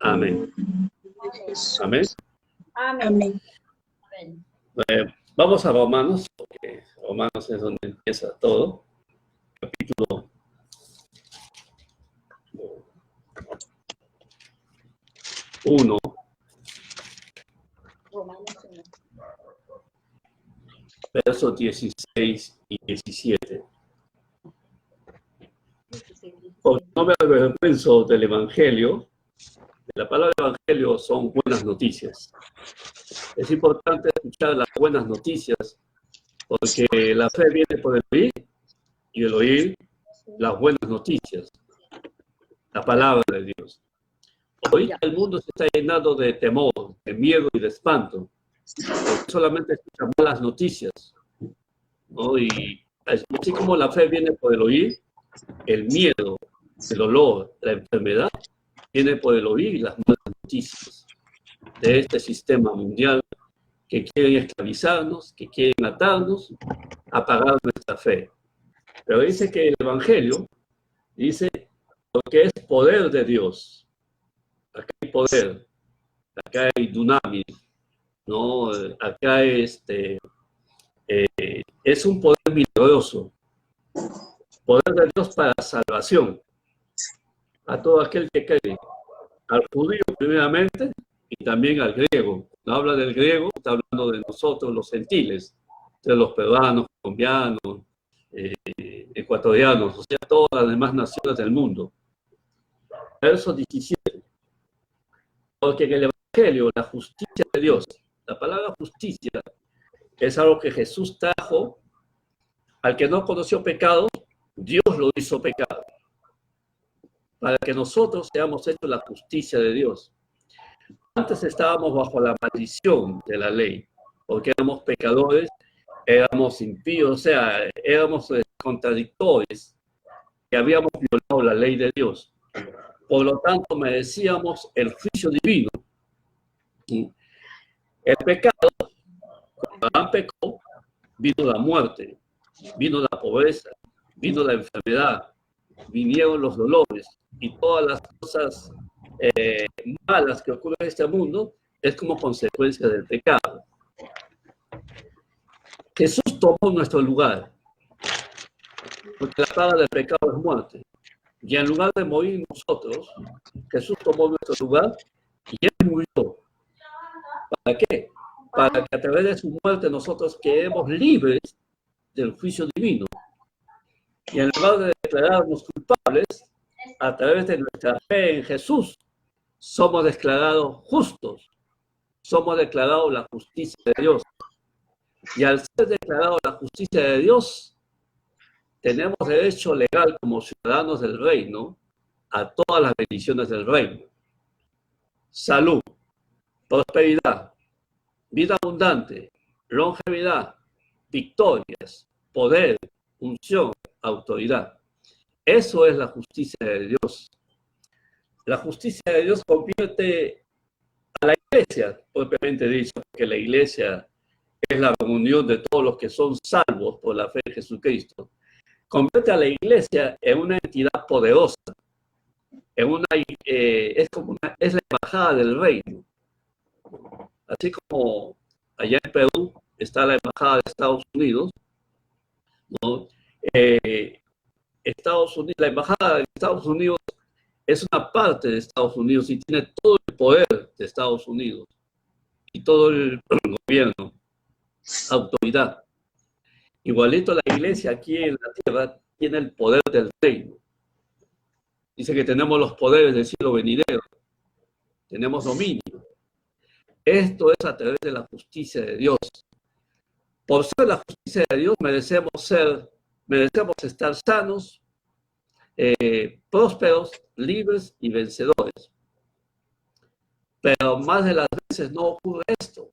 Amén. Amén. Amén. Vamos a Romanos, porque Romanos es donde empieza todo. Capítulo 1. Versos 16 y 17. Porque no me avergüenzo del Evangelio. La palabra Evangelio son buenas noticias. Es importante escuchar las buenas noticias, porque la fe viene por el oír, y el oír las buenas noticias, la palabra de Dios. Hoy el mundo se está llenando de temor, de miedo y de espanto, porque solamente escucha malas noticias, ¿no? Y así como la fe viene por el oír, el miedo, el dolor, la enfermedad, viene por el oír las malas noticias de este sistema mundial que quieren esclavizarnos, que quieren atarnos, apagar nuestra fe. Pero dice que el Evangelio dice porque es poder de Dios. Acá hay poder, acá hay dunamis, ¿no? Acá es un poder milagroso, poder de Dios para salvación a todo aquel que cree, al judío primeramente y también al griego. No habla del griego, está hablando de nosotros los gentiles, de los peruanos, colombianos, ecuatorianos, o sea, todas las demás naciones del mundo. Verso 17. Porque en el Evangelio, la justicia de Dios, la palabra justicia es algo que Jesús trajo al que no conoció pecado, Dios lo hizo pecado, para que nosotros seamos hechos la justicia de Dios. Antes estábamos bajo la maldición de la ley, porque éramos pecadores, éramos impíos, o sea, éramos contradictores, que habíamos violado la ley de Dios. Por lo tanto, merecíamos el juicio divino. El pecado, cuando Adán pecó, vino la muerte, vino la pobreza, vino la enfermedad, vinieron los dolores y todas las cosas malas que ocurren en este mundo es como consecuencia del pecado. Jesús tomó nuestro lugar, porque la paga del pecado es muerte. Y en lugar de morir nosotros, Jesús tomó nuestro lugar y Él murió. ¿Para qué? Para que a través de su muerte nosotros quedemos libres del juicio divino. Y en lugar de declararnos culpables, a través de nuestra fe en Jesús, somos declarados justos. Somos declarados la justicia de Dios. Y al ser declarados la justicia de Dios, tenemos derecho legal como ciudadanos del reino a todas las bendiciones del reino. Salud, prosperidad, vida abundante, longevidad, victorias, poder, unción, autoridad. Eso es la justicia de Dios. La justicia de Dios convierte a la iglesia, propiamente dicho, porque la iglesia es la reunión de todos los que son salvos por la fe en Jesucristo. Convierte a la iglesia en una entidad poderosa, es la embajada del reino. Así como allá en Perú está la embajada de Estados Unidos, ¿no? La embajada de Estados Unidos es una parte de Estados Unidos y tiene todo el poder de Estados Unidos y todo el gobierno, autoridad. Igualito la iglesia aquí en la tierra tiene el poder del reino. Dice que tenemos los poderes del siglo venidero, tenemos dominio. Esto es a través de la justicia de Dios. Por ser la justicia de Dios merecemos estar sanos, prósperos, libres y vencedores. Pero más de las veces no ocurre esto.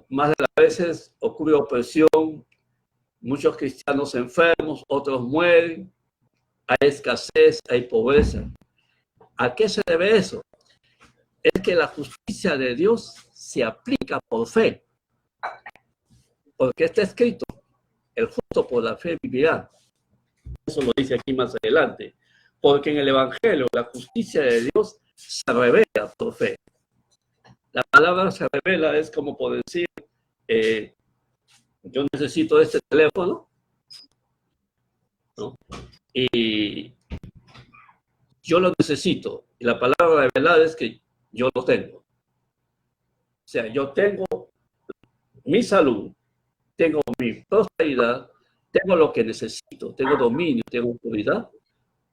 Más de las veces ocurre opresión, muchos cristianos enfermos, otros mueren, hay escasez, hay pobreza. ¿A qué se debe eso? Es que la justicia de Dios se aplica por fe. Porque está escrito, el justo por la fe vivirá. Eso lo dice aquí más adelante. Porque en el Evangelio la justicia de Dios se revela por fe. La palabra se revela es como por decir, yo necesito este teléfono, ¿no? Y yo lo necesito. Y la palabra revelada es que yo lo tengo. O sea, yo tengo mi salud, tengo mi prosperidad, tengo lo que necesito, tengo dominio, tengo autoridad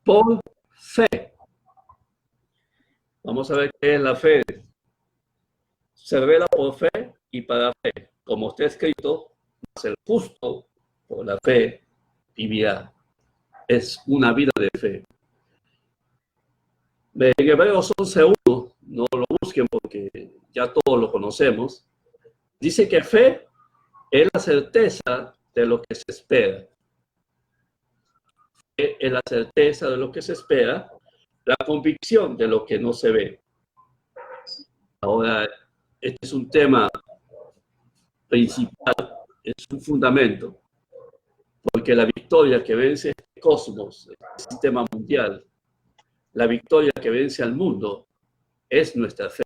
por fe. Vamos a ver qué es la fe. Se revela por fe y para fe. Como está escrito, mas el justo por la fe vivirá. Es una vida de fe. En Hebreos 11:1, no lo busquen porque ya todos lo conocemos, dice que fe es la certeza de lo que se espera. Fe es la certeza de lo que se espera, la convicción de lo que no se ve. Ahora, este es un tema principal, es un fundamento, porque la victoria que vence este cosmos, el sistema mundial, la victoria que vence al mundo, es nuestra fe.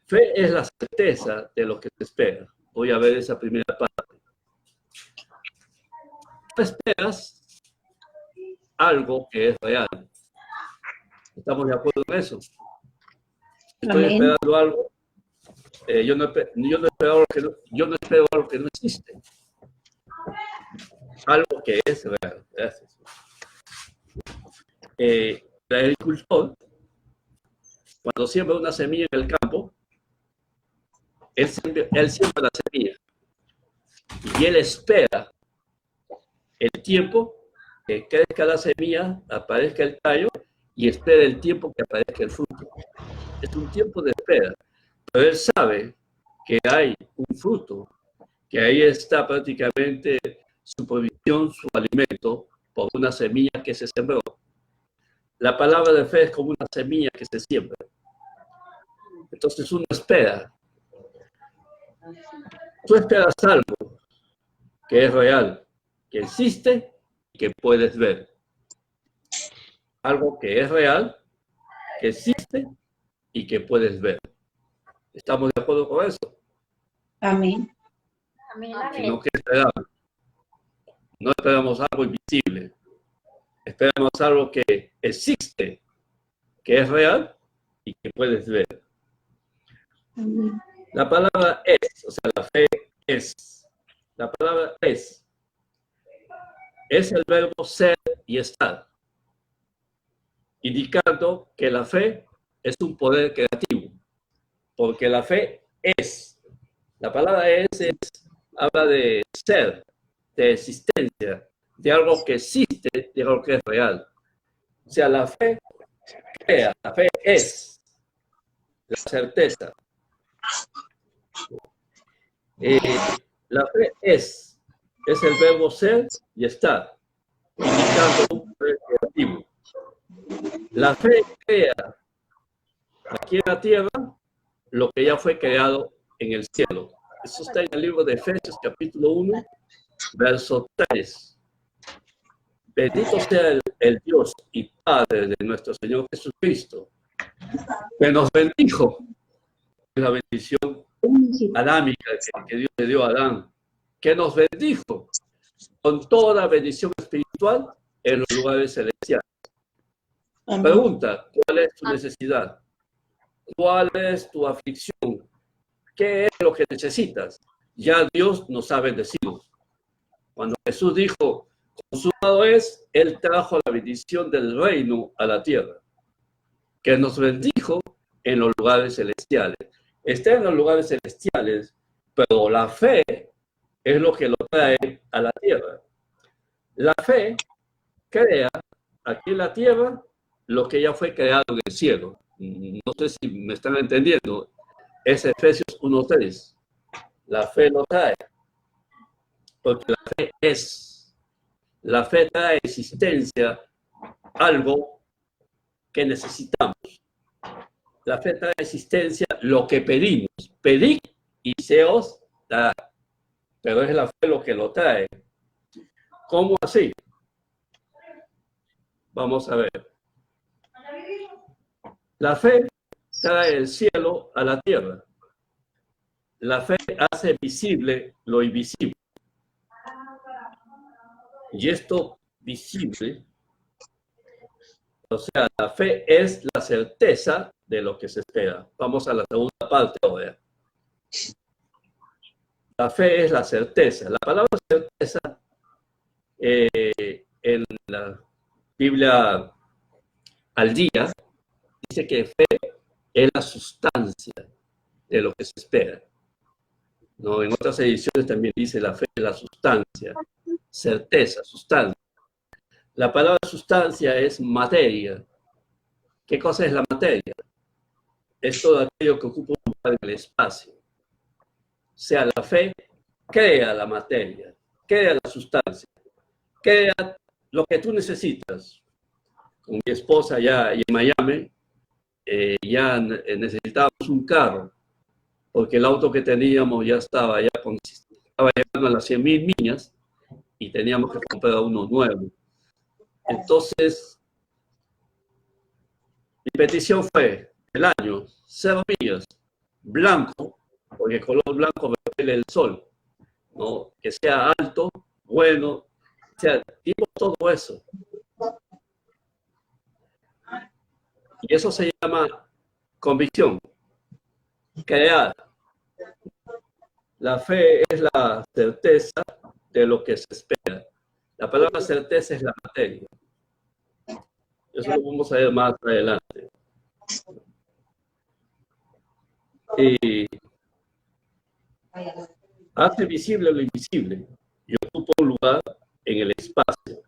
Fe es la certeza de lo que se espera. Voy a ver esa primera parte. Tú esperas algo que es real. ¿Estamos de acuerdo en eso? Estoy esperando algo. Yo no espero algo que no existe. Algo que es real. Gracias. El agricultor, cuando siembra una semilla en el campo, él siembra la semilla y él espera el tiempo que crezca la semilla, aparezca el tallo y espera el tiempo que aparezca el fruto. Es un tiempo de espera, pero él sabe que hay un fruto, que ahí está prácticamente su provisión, su alimento, por una semilla que se sembró. La palabra de fe es como una semilla que se siembra. Entonces uno espera. Tú esperas algo que es real, que existe y que puedes ver. Algo que es real, que existe y que puedes ver. ¿Estamos de acuerdo con eso? Amén. Sino que esperamos. No esperamos algo invisible. Esperamos algo que existe, que es real y que puedes ver. La palabra es, o sea, la fe es. La palabra es el verbo ser y estar, indicando que la fe es un poder creativo, porque la fe es. La palabra es habla de ser, de existencia, de algo que existe, de algo que es real. O sea, la fe crea, la fe es la certeza. La fe es el verbo ser y estar, indicando un poder creativo. La fe crea aquí en la tierra lo que ya fue creado en el cielo. Eso está en el libro de Efesios, capítulo 1, verso 3. Bendito sea el Dios y Padre de nuestro Señor Jesucristo, que nos bendijo en la bendición adámica que Dios le dio a Adán, que nos bendijo con toda bendición espiritual en los lugares celestiales. Pregunta, ¿cuál es tu necesidad? ¿Cuál es tu aflicción? ¿Qué es lo que necesitas? Ya Dios nos ha bendecido. Cuando Jesús dijo, consumado es, Él trajo la bendición del reino a la tierra, que nos bendijo en los lugares celestiales. Está en los lugares celestiales, pero la fe es lo que lo trae a la tierra. La fe crea aquí en la tierra lo que ya fue creado en el cielo. No sé si me están entendiendo. Es Efesios 1:3. La fe lo trae, porque la fe es. La fe trae existencia, algo que necesitamos. La fe trae existencia lo que pedimos. Pedid y se os dará. Pero es la fe lo que lo trae. ¿Cómo así? Vamos a ver. La fe trae el cielo a la tierra. La fe hace visible lo invisible. Y esto visible, o sea, la fe es la certeza de lo que se espera. Vamos a la segunda parte ahora. La fe es la certeza. La palabra certeza en la Biblia al día dice que fe es la sustancia de lo que se espera. ¿No? En otras ediciones también dice la fe es la sustancia, certeza, sustancia. La palabra sustancia es materia. ¿Qué cosa es la materia? Es todo aquello que ocupa un lugar en el espacio. O sea, la fe crea la materia, crea la sustancia, crea lo que tú necesitas. Con mi esposa allá en Miami, ya necesitábamos un carro, porque el auto que teníamos ya estaba llegando a las 100.000 millas y teníamos que comprar uno nuevo. Entonces, mi petición fue el año, 0 millas, blanco, porque el color blanco repele el sol, ¿no? Que sea alto, bueno, o sea, digo todo eso. Y eso se llama convicción, crear. La fe es la certeza de lo que se espera. La palabra certeza es la materia. Eso lo vamos a ver más adelante. Y hace visible lo invisible y ocupa un lugar en el espacio.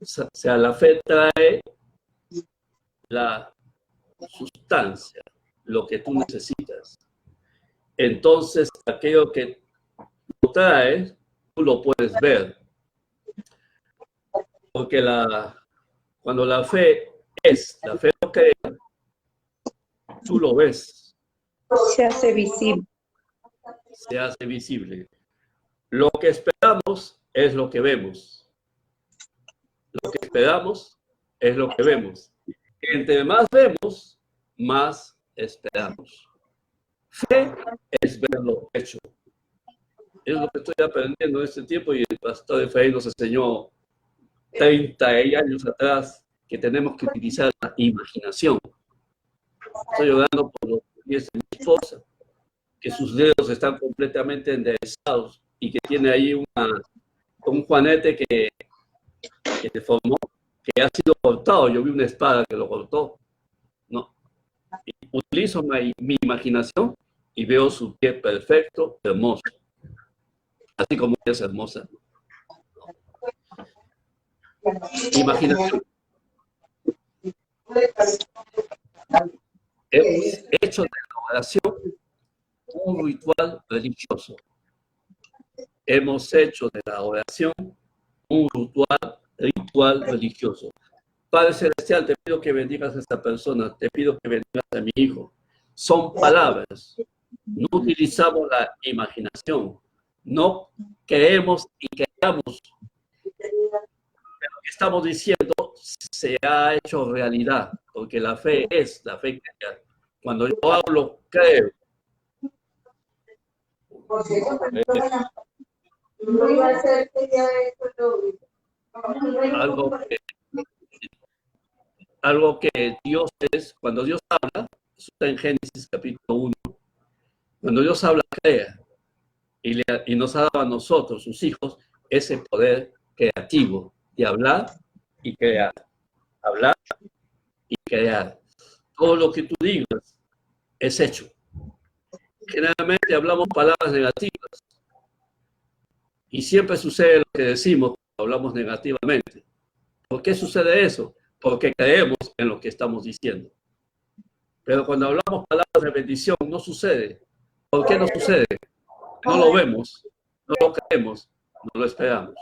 O sea, la fe trae la sustancia, lo que tú necesitas. Entonces, aquello que tú traes, tú lo puedes ver. Porque cuando la fe lo crea, tú lo ves. Se hace visible. Se hace visible. Lo que esperamos es lo que vemos. Lo que esperamos es lo que vemos. Entre más vemos, más esperamos. Fe es ver lo hecho. Es lo que estoy aprendiendo en este tiempo y el pastor Efraín nos enseñó 30 años atrás que tenemos que utilizar la imaginación. Estoy llorando por los pies de mi esposa, que sus dedos están completamente enderezados y que tiene ahí un juanete que se formó, que ha sido cortado. Yo vi una espada que lo cortó. ¿No? Y utilizo mi imaginación y veo su pie perfecto, hermoso. Así como ella es hermosa. Imaginación. Hemos hecho de la oración un ritual religioso. Hemos hecho de la oración un ritual religioso. Padre Celestial, te pido que bendigas a esta persona, te pido que bendigas a mi hijo. Son palabras. No utilizamos la imaginación. No creemos y creamos. Lo que estamos diciendo se ha hecho realidad, porque la fe es la fe que cuando yo hablo, creo. Algo que Dios es, cuando Dios habla, eso está en Génesis capítulo 1, cuando Dios habla, crea, y nos ha dado a nosotros, sus hijos, ese poder creativo de hablar y crear. Hablar y crear. Todo lo que tú digas es hecho. Generalmente hablamos palabras negativas y siempre sucede lo que decimos cuando hablamos negativamente. ¿Por qué sucede eso? Porque creemos en lo que estamos diciendo. Pero cuando hablamos palabras de bendición no sucede. ¿Por qué no sucede? No lo vemos, no lo creemos, no lo esperamos.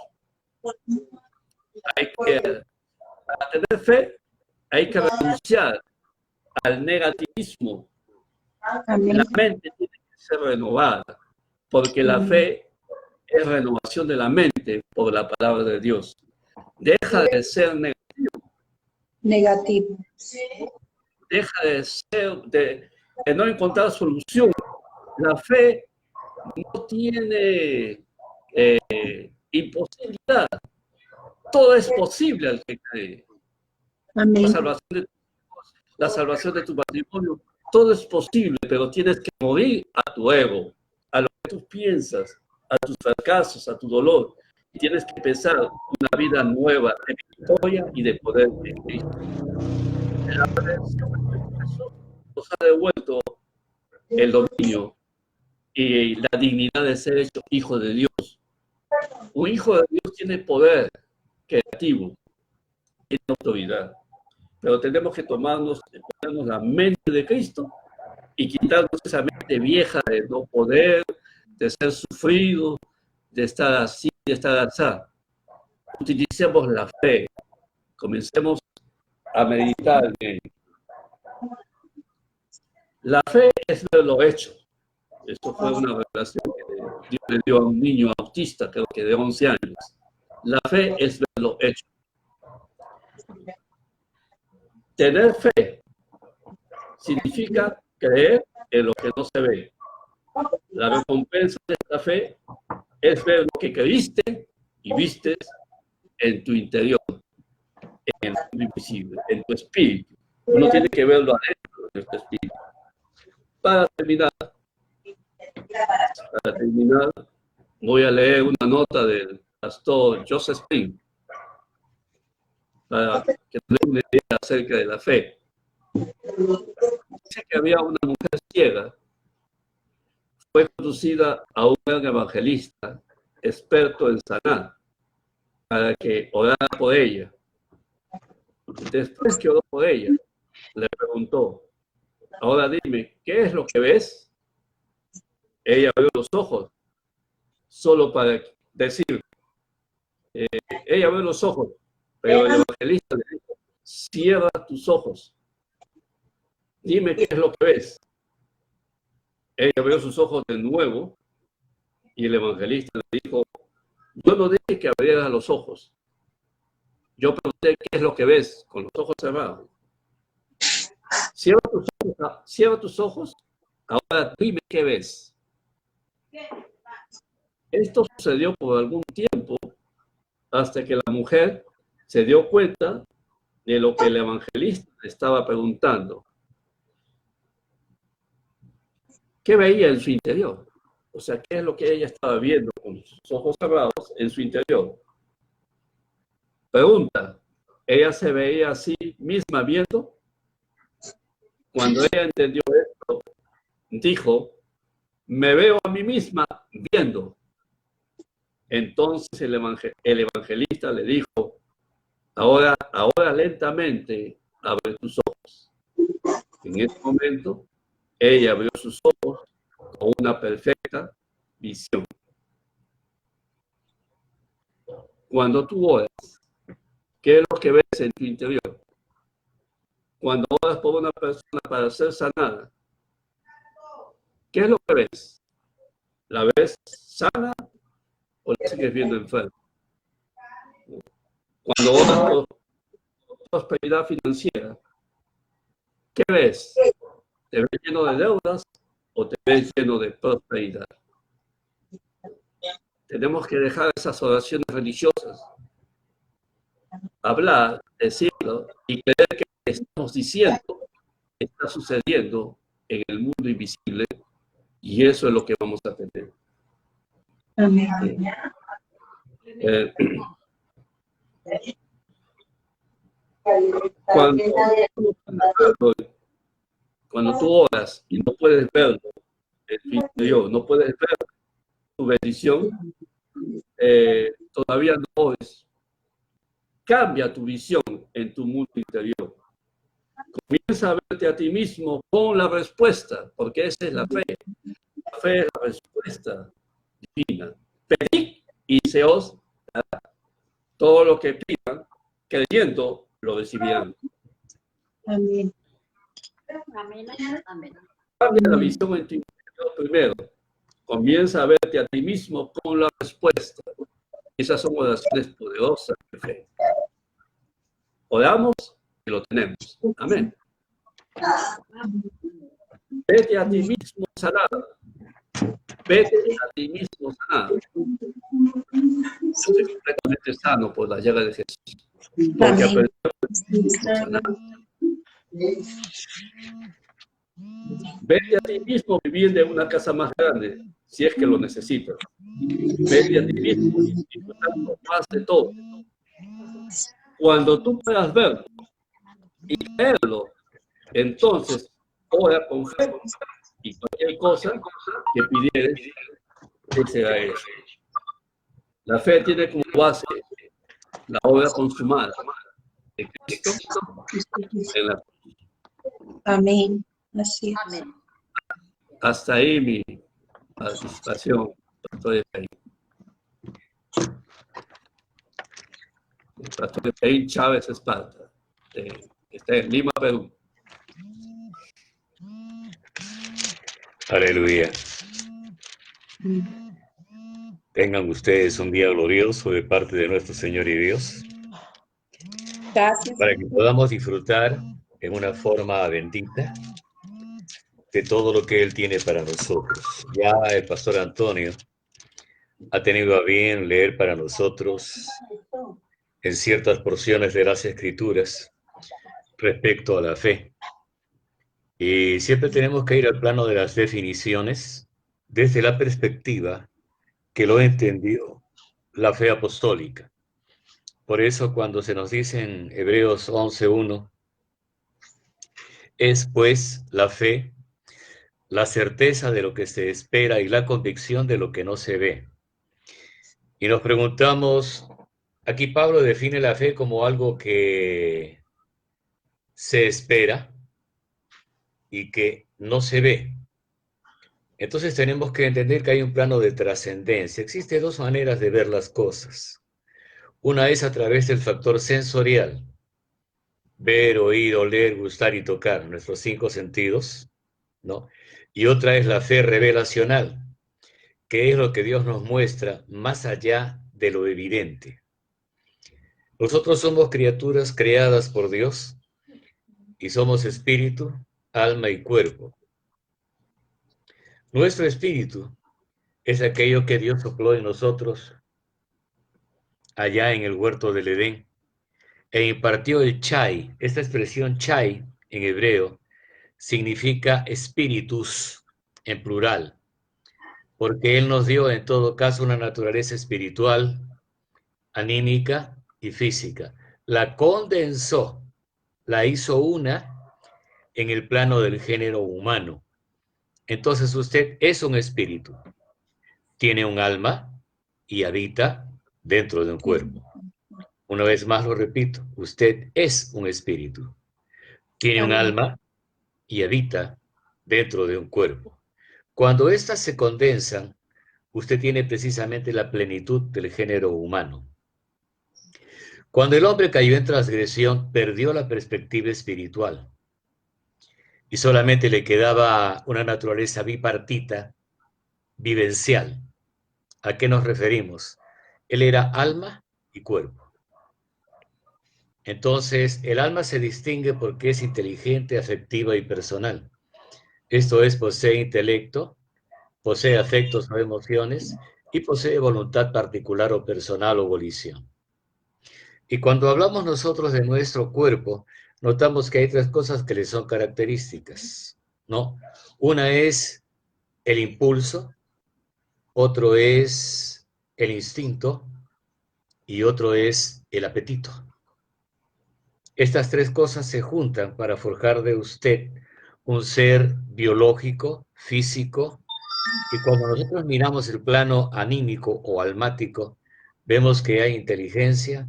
Para tener fe, hay que renunciar al negativismo. Amén. La mente tiene que ser renovada, porque la fe es renovación de la mente por la palabra de Dios. Deja de ser negativo. Negativo. Deja de ser, de no encontrar solución. La fe no tiene imposibilidad. Todo es posible al que cree. Amén. La salvación de tu matrimonio, todo es posible, pero tienes que morir a tu ego, a lo que tú piensas, a tus fracasos, a tu dolor. Y tienes que empezar una vida nueva de victoria y de poder en Cristo. La redención de Cristo Jesús nos ha devuelto el dominio y la dignidad de ser hecho hijo de Dios. Un hijo de Dios tiene poder creativo, tiene autoridad. Pero tenemos que ponernos la mente de Cristo y quitarnos esa mente vieja de no poder, de ser sufrido, de estar así, de estar así. Utilicemos la fe. Comencemos a meditar en ello. La fe es ver lo hecho. Esto fue una revelación que Dios le dio a un niño autista, creo que de 11 años. La fe es ver lo hecho. Tener fe significa creer en lo que no se ve. La recompensa de esta fe es ver lo que creíste y vistes en tu interior, en el mundo invisible, en tu espíritu. Uno tiene que verlo adentro de tu espíritu. Para terminar, voy a leer una nota del pastor Joseph Spring para que nos dé una idea acerca de la fe. Dice que había una mujer ciega, fue conducida a un gran evangelista, experto en sanar, para que orara por ella. Después que oró por ella, le preguntó, ahora dime, ¿qué es lo que ves? Ella abrió los ojos, solo para decir, ella abrió los ojos, pero el evangelista le dijo, cierra tus ojos, dime qué es lo que ves. Ella abrió sus ojos de nuevo y el evangelista le dijo, yo no dije que abriera los ojos, yo pregunté qué es lo que ves con los ojos cerrados. Cierra tus ojos, ahora dime qué ves. Esto sucedió por algún tiempo hasta que la mujer se dio cuenta de lo que el evangelista le estaba preguntando. ¿Qué veía en su interior? O sea, ¿qué es lo que ella estaba viendo con sus ojos cerrados en su interior? Pregunta, ¿ella se veía a sí misma viendo? Cuando ella entendió esto, dijo, me veo a mí misma viendo. Entonces el evangelista le dijo, ahora lentamente abre tus ojos. En ese momento, ella abrió sus ojos con una perfecta visión. Cuando tú oras, ¿qué es lo que ves en tu interior? Cuando oras por una persona para ser sanada, ¿qué es lo que ves? ¿La ves sana o la sigues viendo enferma? Cuando oras por prosperidad financiera, ¿qué ves? ¿Te ves lleno de deudas o te ves lleno de prosperidad? Tenemos que dejar esas oraciones religiosas, hablar, decirlo y creer que lo que estamos diciendo está sucediendo en el mundo invisible y eso es lo que vamos a tener. Cuando tú oras y no puedes verlo en tu interior, no puedes ver tu bendición, todavía no ores. Cambia tu visión en tu mundo interior. Comienza a verte a ti mismo con la respuesta, porque esa es la fe. La fe es la respuesta divina. Pedid y se os dará. Todo lo que pidan, creyendo, lo recibirán. Amén. Cambia la visión en tu interior primero. Comienza a verte a ti mismo con la respuesta. Esas son oraciones poderosas de fe. Oramos y lo tenemos. Amén. Vete a ti mismo sanado. Vete a ti mismo sanado. Yo soy completamente sano por la llaga de Jesús. Porque Amén. sanado. Vete a ti mismo vivir de una casa más grande, si es que lo necesitas. Vete a ti mismo disfrutando más de todo. Cuando tú puedas verlo y creerlo, entonces ora con fe y cualquier cosa que pidieres te será hecho. La fe tiene como base la obra consumada de Cristo en la cruz. Amén. Así es. Amén. Hasta ahí mi participación, pastor Efraín. El pastor Efraín Chávez Esparta, está en Lima, Perú. Aleluya. Tengan ustedes un día glorioso de parte de nuestro Señor y Dios, Gracias. para que podamos disfrutar en una forma bendita de todo lo que Él tiene para nosotros. Ya el pastor Antonio ha tenido a bien leer para nosotros en ciertas porciones de las Escrituras respecto a la fe. Y siempre tenemos que ir al plano de las definiciones desde la perspectiva que lo entendió la fe apostólica. Por eso cuando se nos dice en Hebreos 11:1, es pues la fe, la certeza de lo que se espera y la convicción de lo que no se ve. Y nos preguntamos, aquí Pablo define la fe como algo que se espera y que no se ve. Entonces tenemos que entender que hay un plano de trascendencia. Existen dos maneras de ver las cosas. Una es a través del factor sensorial, ver, oír, oler, gustar y tocar, nuestros 5 sentidos, ¿no? Y otra es la fe revelacional, que es lo que Dios nos muestra más allá de lo evidente. Nosotros somos criaturas creadas por Dios y somos espíritu, alma y cuerpo. Nuestro espíritu es aquello que Dios sopló en nosotros allá en el huerto del Edén e impartió el chai. Esta expresión chai en hebreo significa espíritus en plural, porque Él nos dio en todo caso una naturaleza espiritual, anímica y física. La condensó, la hizo una en el plano del género humano. Entonces usted es un espíritu, tiene un alma y habita dentro de un cuerpo. Una vez más lo repito, usted es un espíritu, tiene un alma y habita dentro de un cuerpo. Cuando éstas se condensan, usted tiene precisamente la plenitud del género humano. Cuando el hombre cayó en transgresión, perdió la perspectiva espiritual y solamente le quedaba una naturaleza bipartita, vivencial. ¿A qué nos referimos? Él era alma y cuerpo. Entonces, el alma se distingue porque es inteligente, afectiva y personal. Esto es, posee intelecto, posee afectos o emociones y posee voluntad particular o personal o volición. Y cuando hablamos nosotros de nuestro cuerpo, notamos que hay 3 cosas que le son características, ¿no? Una es el impulso, otro es el instinto y otro es el apetito. Estas 3 cosas se juntan para forjar de usted un ser biológico, físico, y cuando nosotros miramos el plano anímico o almático, vemos que hay inteligencia,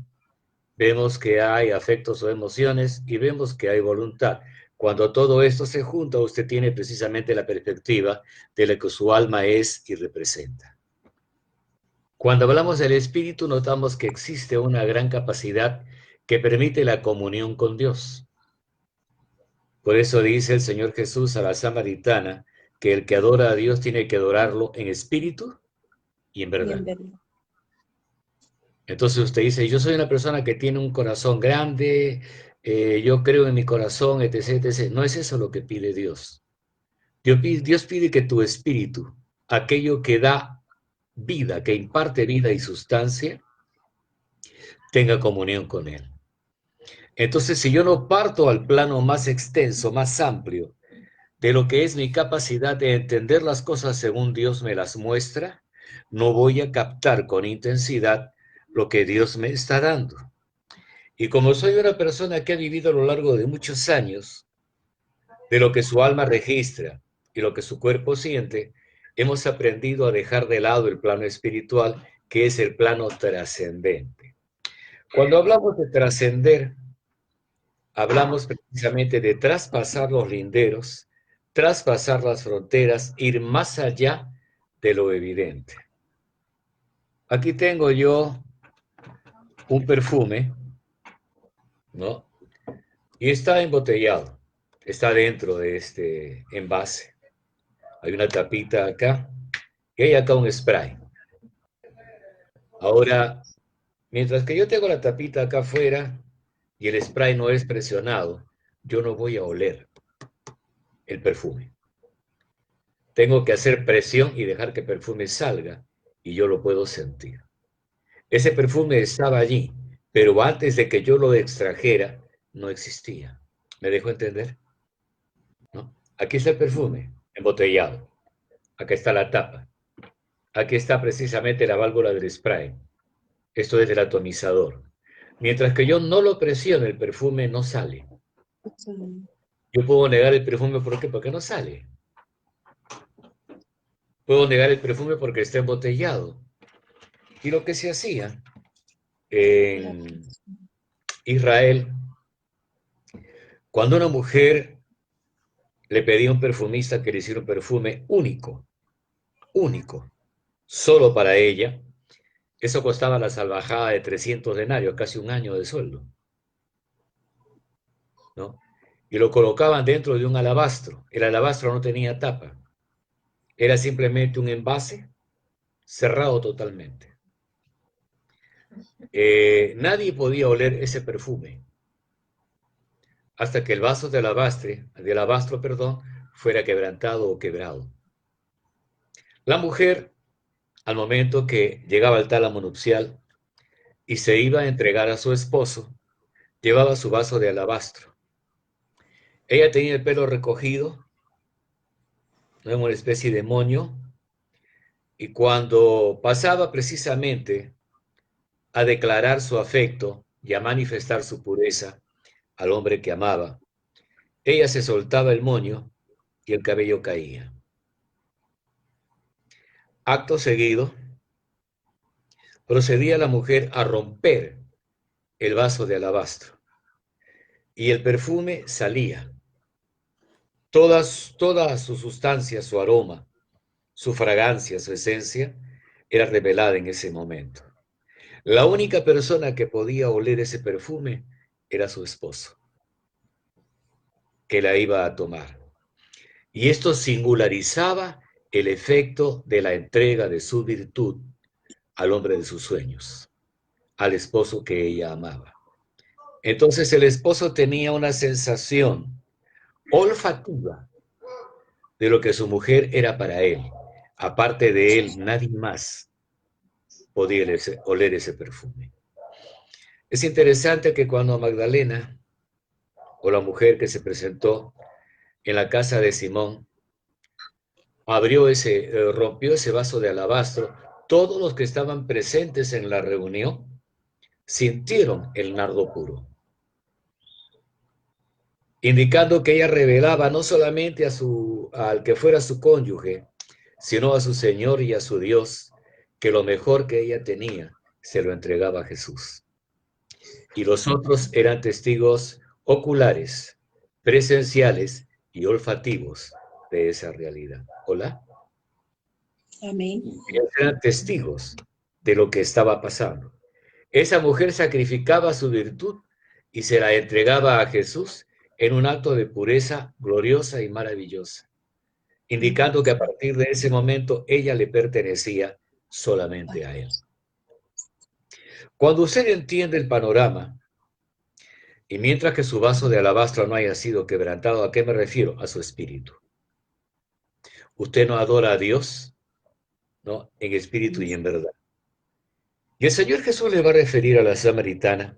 vemos que hay afectos o emociones y vemos que hay voluntad. Cuando todo esto se junta, usted tiene precisamente la perspectiva de lo que su alma es y representa. Cuando hablamos del espíritu, notamos que existe una gran capacidad que permite la comunión con Dios. Por eso dice el Señor Jesús a la samaritana que el que adora a Dios tiene que adorarlo en espíritu y en verdad. Entonces usted dice, yo soy una persona que tiene un corazón grande, yo creo en mi corazón, etc., etc. No es eso lo que pide Dios. Dios pide que tu espíritu, aquello que da vida, que imparte vida y sustancia, tenga comunión con Él. Entonces, si yo no parto al plano más extenso, más amplio, de lo que es mi capacidad de entender las cosas según Dios me las muestra, no voy a captar con intensidad lo que Dios me está dando. Y como soy una persona que ha vivido a lo largo de muchos años, de lo que su alma registra y lo que su cuerpo siente, hemos aprendido a dejar de lado el plano espiritual, que es el plano trascendente. Cuando hablamos de trascender, hablamos precisamente de traspasar los linderos, traspasar las fronteras, ir más allá de lo evidente. Aquí tengo yo un perfume, ¿no? Y está embotellado, está dentro de este envase. Hay una tapita acá y hay acá un spray. Ahora, mientras que yo tengo la tapita acá afuera y el spray no es presionado, yo no voy a oler el perfume. Tengo que hacer presión y dejar que el perfume salga y yo lo puedo sentir. Ese perfume estaba allí, pero antes de que yo lo extrajera, no existía. ¿Me dejo entender? ¿No? Aquí está el perfume, embotellado. Acá está la tapa. Aquí está precisamente la válvula del spray. Esto es del atomizador. Mientras que yo no lo presione, el perfume no sale. Yo puedo negar el perfume, ¿por qué? Porque no sale. Puedo negar el perfume porque está embotellado. Y lo que se hacía en Israel, cuando una mujer le pedía a un perfumista que le hiciera un perfume único, solo para ella, eso costaba la salvajada de 300 denarios, casi un año de sueldo, ¿no? Y lo colocaban dentro de un alabastro. El alabastro no tenía tapa. Era simplemente un envase cerrado totalmente. Nadie podía oler ese perfume hasta que el vaso de alabastro, fuera quebrantado o quebrado. La mujer, al momento que llegaba al tálamo nupcial y se iba a entregar a su esposo, llevaba su vaso de alabastro. Ella tenía el pelo recogido, ¿no?, una especie de moño, y cuando pasaba precisamente a declarar su afecto y a manifestar su pureza al hombre que amaba, ella se soltaba el moño y el cabello caía. Acto seguido, procedía la mujer a romper el vaso de alabastro y el perfume salía. Toda su sustancia, su aroma, su fragancia, su esencia, era revelada en ese momento. La única persona que podía oler ese perfume era su esposo, que la iba a tomar. Y esto singularizaba el efecto de la entrega de su virtud al hombre de sus sueños, al esposo que ella amaba. Entonces el esposo tenía una sensación olfativa de lo que su mujer era para él. Aparte de él, nadie más podía oler ese perfume. Es interesante que cuando Magdalena, o la mujer que se presentó en la casa de Simón, rompió ese vaso de alabastro, todos los que estaban presentes en la reunión sintieron el nardo puro, indicando que ella revelaba no solamente al que fuera su cónyuge, sino a su Señor y a su Dios, que lo mejor que ella tenía se lo entregaba a Jesús. Y los otros eran testigos oculares, presenciales y olfativos de esa realidad. ¿Hola? Amén. Ellos eran testigos de lo que estaba pasando. Esa mujer sacrificaba su virtud y se la entregaba a Jesús en un acto de pureza gloriosa y maravillosa, indicando que a partir de ese momento ella le pertenecía solamente a él. Cuando usted entiende el panorama, y mientras que su vaso de alabastro no haya sido quebrantado, ¿a qué me refiero? A su espíritu. Usted no adora a Dios, ¿no? En espíritu y en verdad. Y el Señor Jesús le va a referir a la samaritana,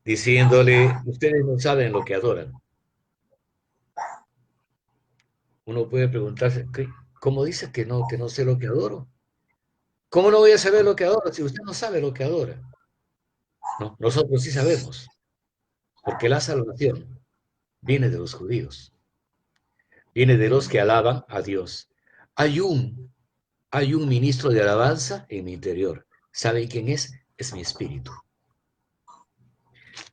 diciéndole, ustedes no saben lo que adoran. Uno puede preguntarse, ¿cómo dice que no sé lo que adoro? ¿Cómo no voy a saber lo que adoro si usted no sabe lo que adora? No, nosotros sí sabemos, porque la salvación viene de los judíos, viene de los que alaban a Dios. Hay un ministro de alabanza en mi interior. ¿Sabe quién es? Es mi espíritu.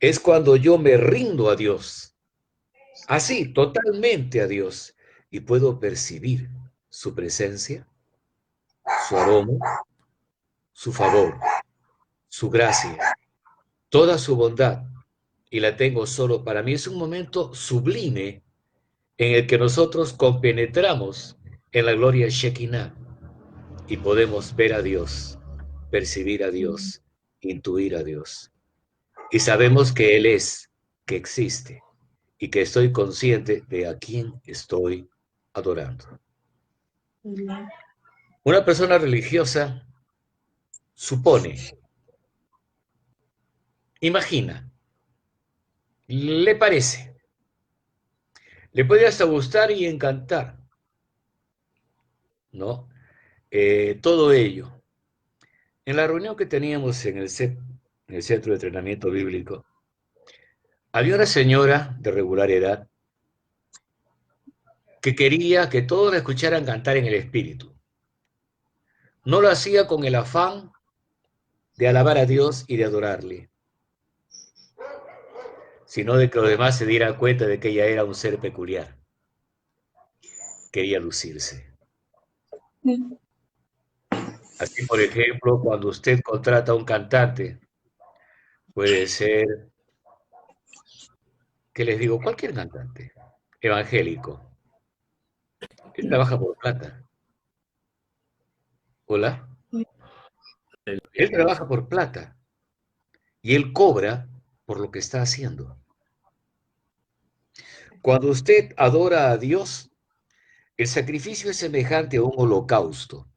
Es cuando yo me rindo a Dios, así, totalmente a Dios, y puedo percibir su presencia, su aroma, su favor, su gracia, toda su bondad, y la tengo solo para mí. Es un momento sublime en el que nosotros compenetramos en la gloria Shekinah y podemos ver a Dios, percibir a Dios, intuir a Dios. Y sabemos que Él es, que existe, y que estoy consciente de a quién estoy adorando. Amen. Una persona religiosa supone, imagina, le parece, le puede hasta gustar y encantar, ¿no? Todo ello. En la reunión que teníamos en el Centro de Entrenamiento Bíblico, había una señora de regular edad que quería que todos la escucharan cantar en el Espíritu. No lo hacía con el afán de alabar a Dios y de adorarle, sino de que los demás se dieran cuenta de que ella era un ser peculiar. Quería lucirse. Así, por ejemplo, cuando usted contrata a un cantante, puede ser, ¿qué les digo? Cualquier cantante, evangélico. Él trabaja por plata. ¿Hola? Él trabaja por plata y él cobra por lo que está haciendo. Cuando usted adora a Dios, el sacrificio es semejante a un holocausto.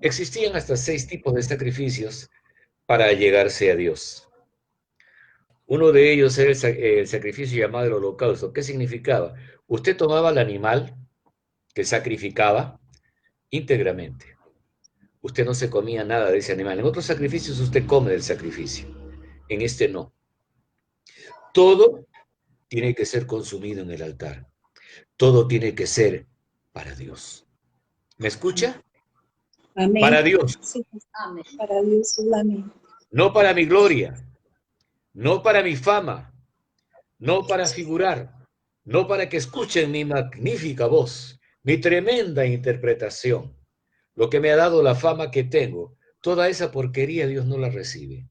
Existían hasta 6 tipos de sacrificios para llegarse a Dios. Uno de ellos era el sacrificio llamado el holocausto. ¿Qué significaba? Usted tomaba el animal que sacrificaba íntegramente. Usted no se comía nada de ese animal. En otros sacrificios usted come del sacrificio. En este no. Todo tiene que ser consumido en el altar. Todo tiene que ser para Dios. ¿Me escucha? Amén. Para Dios. Sí, para Dios solamente. No para mi gloria. No para mi fama. No para figurar. No para que escuchen mi magnífica voz, mi tremenda interpretación. Lo que me ha dado la fama que tengo. Toda esa porquería Dios no la recibe.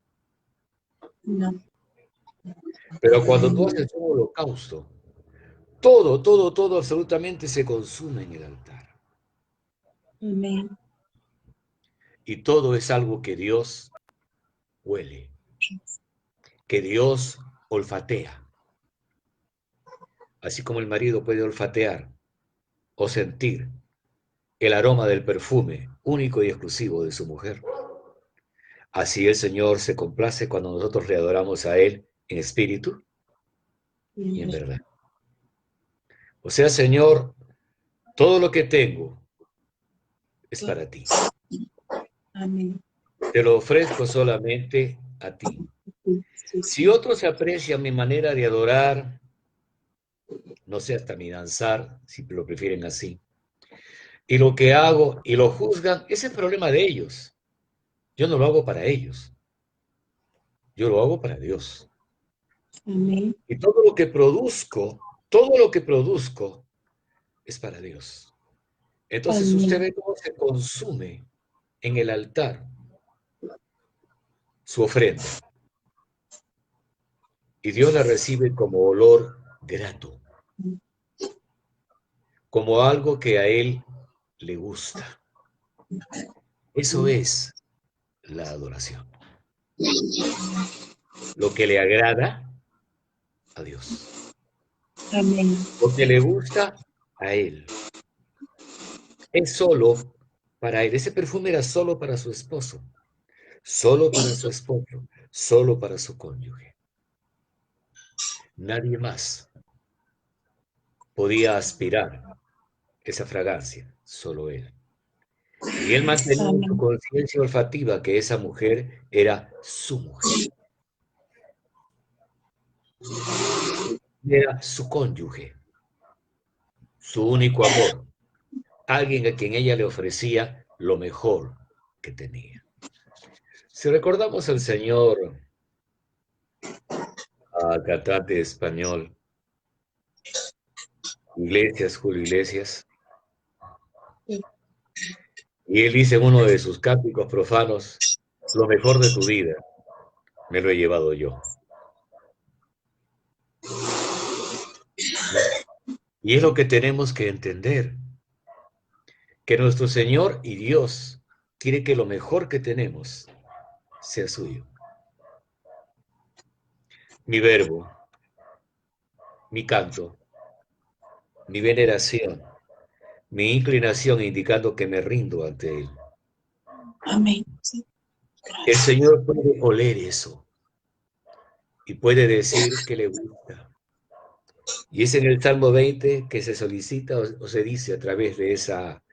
No. Pero cuando tú haces un holocausto, todo absolutamente se consume en el altar. Amén. Y todo es algo que Dios huele, que Dios olfatea. Así como el marido puede olfatear o sentir el aroma del perfume único y exclusivo de su mujer. Así el Señor se complace cuando nosotros le adoramos a Él en espíritu y en verdad. O sea, Señor, todo lo que tengo es para ti. Amén. Te lo ofrezco solamente a ti. Si otros aprecian mi manera de adorar, no sé, hasta mi danzar, si lo prefieren así, y lo que hago y lo juzgan, ese es el problema de ellos. Yo no lo hago para ellos. Yo lo hago para Dios. Amén. Y todo lo que produzco es para Dios. Entonces Amén. usted ve cómo se consume en el altar su ofrenda. Y Dios la recibe como olor grato, como algo que a Él le gusta. Eso es la adoración. lo que le agrada a Dios, Amén. lo que le gusta a Él. Es solo para Él. Ese perfume era solo para su esposo, solo para su esposo, solo para su cónyuge. Nadie más podía aspirar esa fragancia, solo Él. Y Él mantenía en su Amén. conciencia olfativa que esa mujer era su mujer, era su cónyuge, su único amor, alguien a quien ella le ofrecía lo mejor que tenía. Si recordamos al señor cantante español, Julio Iglesias, y él dice en uno de sus cánticos profanos, lo mejor de tu vida me lo he llevado yo. Y es lo que tenemos que entender, que nuestro Señor y Dios quiere que lo mejor que tenemos sea suyo. Mi verbo, mi canto, mi veneración, mi inclinación indicando que me rindo ante Él. Amén. Sí. El Señor puede oler eso y puede decir que le gusta. Y es en el Salmo 20 que se solicita o se dice a través de esa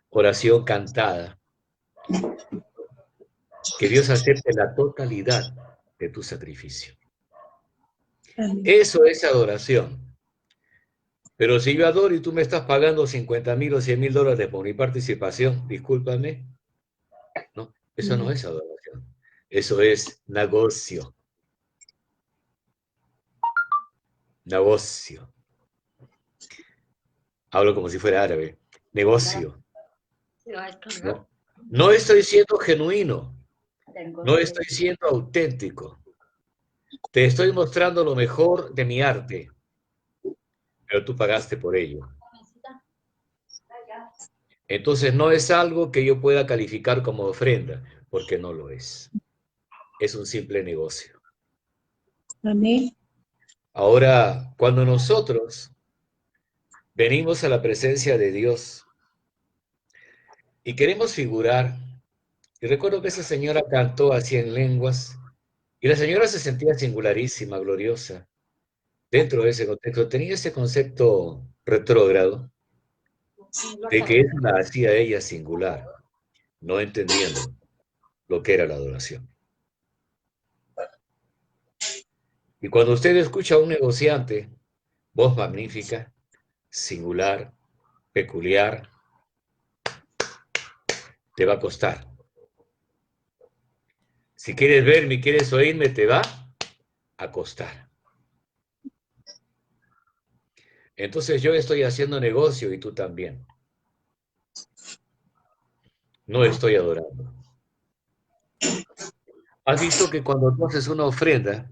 oración cantada que Dios acepte la totalidad de tu sacrificio. Amén. Eso es adoración. Pero si yo adoro y tú me estás pagando 50,000 o 100,000 dólares por mi participación, discúlpame, no, eso no es adoración. Eso es negocio. Negocio. Hablo como si fuera árabe. Negocio. No, no estoy siendo genuino. No estoy siendo auténtico. Te estoy mostrando lo mejor de mi arte, pero tú pagaste por ello. Entonces no es algo que yo pueda calificar como ofrenda, porque no lo es. Es un simple negocio. Amén. Ahora, cuando nosotros venimos a la presencia de Dios y queremos figurar, y recuerdo que esa señora cantó así en lenguas, y la señora se sentía singularísima, gloriosa, dentro de ese contexto. Tenía ese concepto retrógrado de que eso la hacía ella singular, no entendiendo lo que era la adoración. Y cuando usted escucha a un negociante, voz magnífica, singular, peculiar, te va a costar. Si quieres verme y quieres oírme, te va a costar. Entonces yo estoy haciendo negocio y tú también. No estoy adorando. ¿Has visto que cuando tú haces una ofrenda,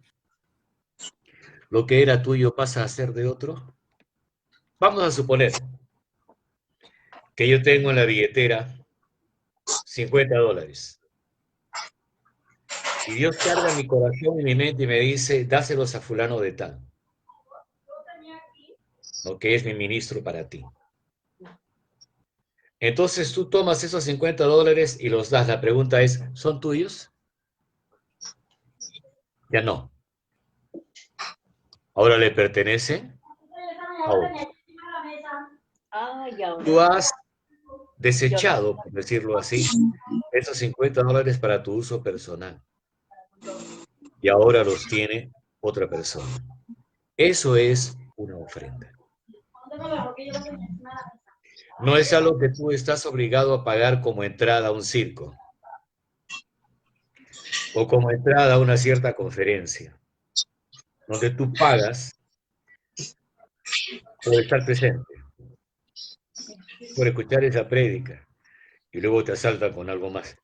lo que era tuyo pasa a ser de otro? Vamos a suponer que yo tengo en la billetera 50 dólares. Y Dios carga mi corazón y mi mente y me dice, dáselos a fulano de tal, ¿no? Que es mi ministro para ti. Entonces tú tomas esos 50 dólares y los das. La pregunta es, ¿son tuyos? Ya no. Ahora le pertenece a otro. Tú has desechado, por decirlo así, esos 50 dólares para tu uso personal. Y ahora los tiene otra persona. Eso es una ofrenda. No es algo que tú estás obligado a pagar como entrada a un circo o como entrada a una cierta conferencia, donde tú pagas por estar presente, por escuchar esa prédica y luego te asaltan con algo más,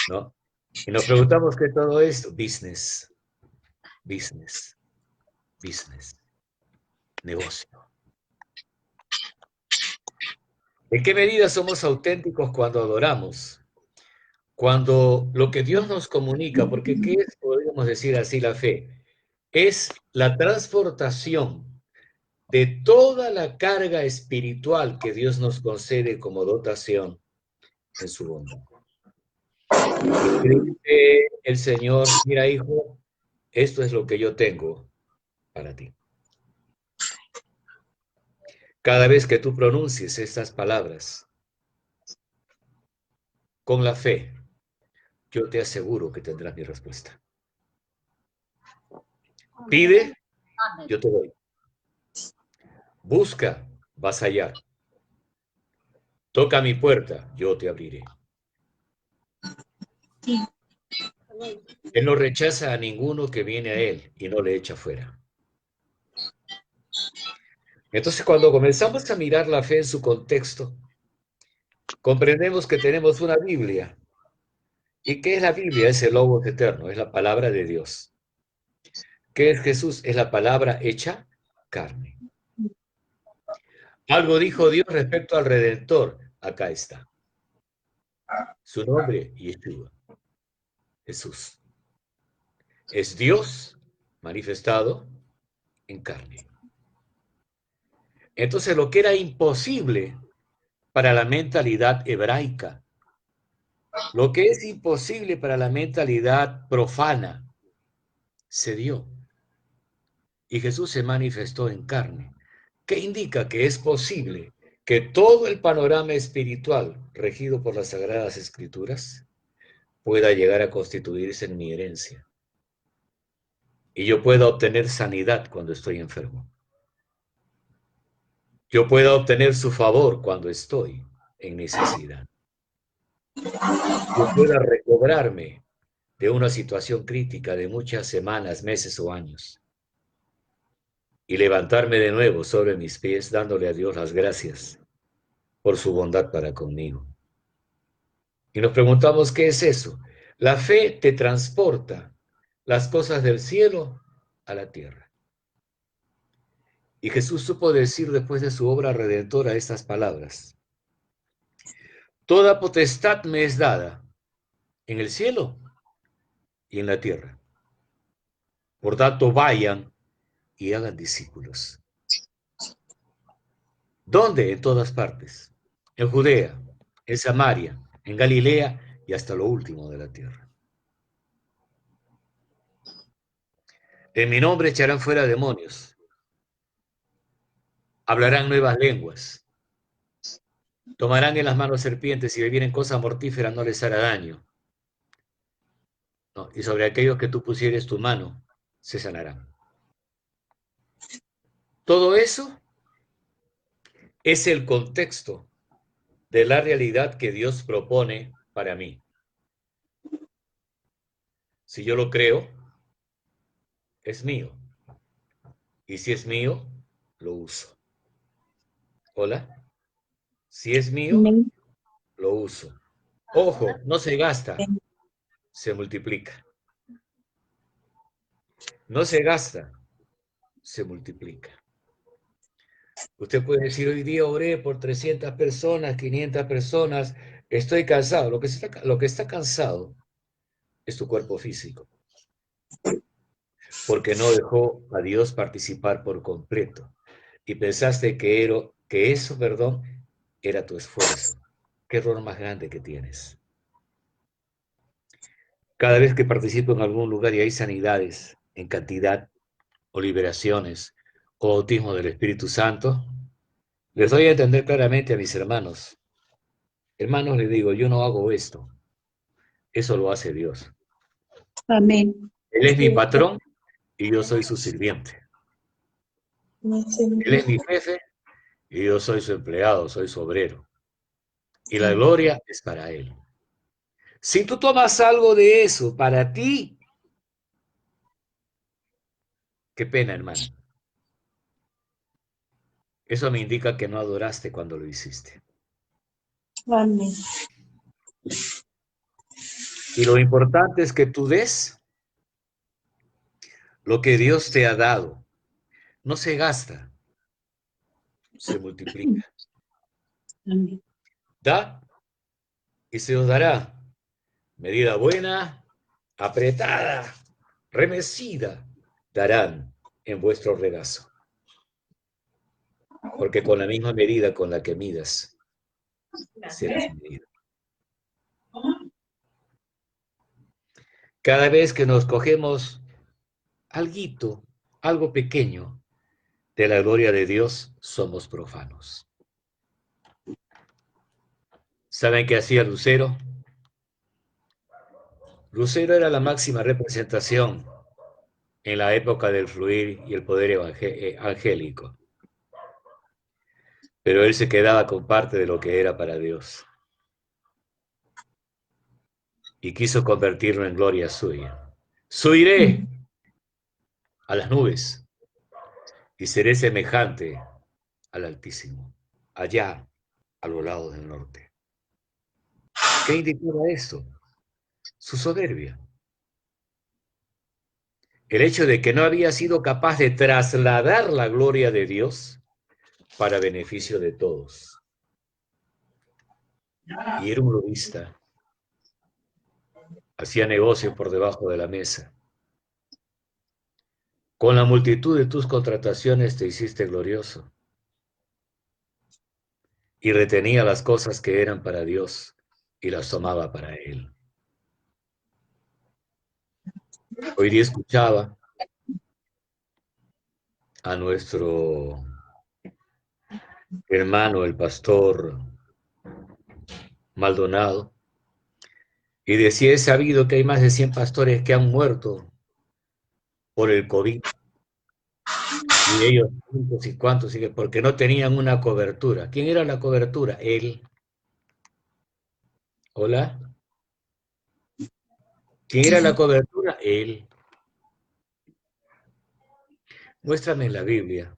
¿no? Y nos preguntamos qué todo esto, business, business, business, negocio. ¿En qué medida somos auténticos cuando adoramos? Cuando lo que Dios nos comunica, porque ¿qué es, podríamos decir así, la fe? Es la transportación de toda la carga espiritual que Dios nos concede como dotación en su bondad. Escribe el Señor, mira hijo, esto es lo que yo tengo para ti. Cada vez que tú pronuncies estas palabras con la fe, yo te aseguro que tendrás mi respuesta. Pide, yo te doy. Busca, vas a hallar. Toca mi puerta, yo te abriré. Él no rechaza a ninguno que viene a él y no le echa fuera. Entonces, cuando comenzamos a mirar la fe en su contexto, comprendemos que tenemos una Biblia. ¿Y qué es la Biblia? Es el Logos eterno, es la palabra de Dios. ¿Qué es Jesús? Es la palabra hecha carne. Algo dijo Dios respecto al Redentor. Acá está. Su nombre, Yeshua. Jesús. Es Dios manifestado en carne. Entonces, lo que era imposible para la mentalidad hebraica, lo que es imposible para la mentalidad profana, se dio. Y Jesús se manifestó en carne, que indica que es posible que todo el panorama espiritual regido por las Sagradas Escrituras pueda llegar a constituirse en mi herencia. Y yo pueda obtener sanidad cuando estoy enfermo. Yo pueda obtener su favor cuando estoy en necesidad. Yo pueda recobrarme de una situación crítica de muchas semanas, meses o años y levantarme de nuevo sobre mis pies dándole a Dios las gracias por su bondad para conmigo. Y nos preguntamos, ¿qué es eso? La fe te transporta las cosas del cielo a la tierra. Y Jesús supo decir después de su obra redentora estas palabras: toda potestad me es dada en el cielo y en la tierra. Por tanto, vayan y hagan discípulos. ¿Dónde? En todas partes. En Judea, en Samaria, en Galilea y hasta lo último de la tierra. En mi nombre echarán fuera demonios. Hablarán nuevas lenguas. Tomarán en las manos serpientes y bebieren cosas mortíferas no les hará daño. No, y sobre aquellos que tú pusieres tu mano, se sanarán. Todo eso es el contexto de la realidad que Dios propone para mí. Si yo lo creo, es mío. Y si es mío, lo uso. ¿Hola? Si es mío, Amén. lo uso. Ojo, no se gasta, se multiplica. No se gasta, se multiplica. Usted puede decir, hoy día oré por 300 personas, 500 personas, estoy cansado. Lo que está cansado es tu cuerpo físico, porque no dejó a Dios participar por completo. Y pensaste que eso, era tu esfuerzo. Qué error más grande que tienes. Cada vez que participo en algún lugar y hay sanidades en cantidad, o liberaciones, o bautismo del Espíritu Santo, les doy a entender claramente a mis hermanos. Hermanos, les digo, yo no hago esto. Eso lo hace Dios. Amén. Él es mi patrón y yo soy su sirviente. Él es mi jefe y yo soy su empleado, soy su obrero. Y la gloria es para Él. Si tú tomas algo de eso para ti, qué pena, hermano. Eso me indica que no adoraste cuando lo hiciste. Amén. Y lo importante es que tú des lo que Dios te ha dado. No se gasta, se multiplica. Amén. Da y se os dará. medida buena, apretada, remecida, darán en vuestro regazo. Porque con la misma medida con la que midas, serás medido. Cada vez que nos cogemos alguito, algo pequeño de la gloria de Dios, somos profanos. ¿Saben qué hacía Lucero? Lucero era la máxima representación en la época del fluir y el poder angélico. Pero él se quedaba con parte de lo que era para Dios y quiso convertirlo en gloria suya. Subiré a las nubes y seré semejante al Altísimo, allá a los lados del norte. ¿Qué indicaba esto? Su soberbia. El hecho de que no había sido capaz de trasladar la gloria de Dios para beneficio de todos. Y era un lobista. Hacía negocio por debajo de la mesa. Con la multitud de tus contrataciones te hiciste glorioso. Y retenía las cosas que eran para Dios y las tomaba para Él. Hoy día escuchaba a nuestro hermano, el pastor Maldonado, y decía, he sabido que hay más de 100 pastores que han muerto por el COVID. Y ellos, cuántos y cuántos, porque no tenían una cobertura. ¿Quién era la cobertura? Él. ¿Hola? ¿Quién era la cobertura? Él. Muéstrame en la Biblia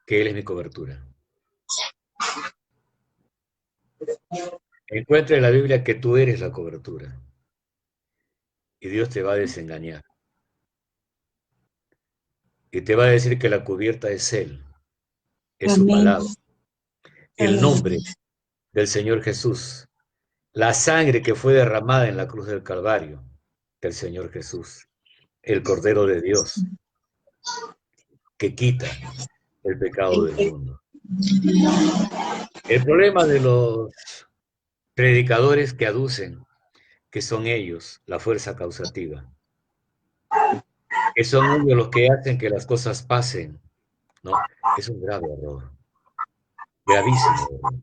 que Él es mi cobertura. Encuentra en la Biblia que tú eres la cobertura. Y Dios te va a desengañar. Y te va a decir que la cubierta es Él. Es su Amén. palabra. El nombre del Señor Jesús. La sangre que fue derramada en la cruz del Calvario del Señor Jesús. El Cordero de Dios que quita el pecado del mundo. El problema de los predicadores que aducen que son ellos la fuerza causativa, que son ellos los que hacen que las cosas pasen, ¿no? Es un grave error, gravísimo error.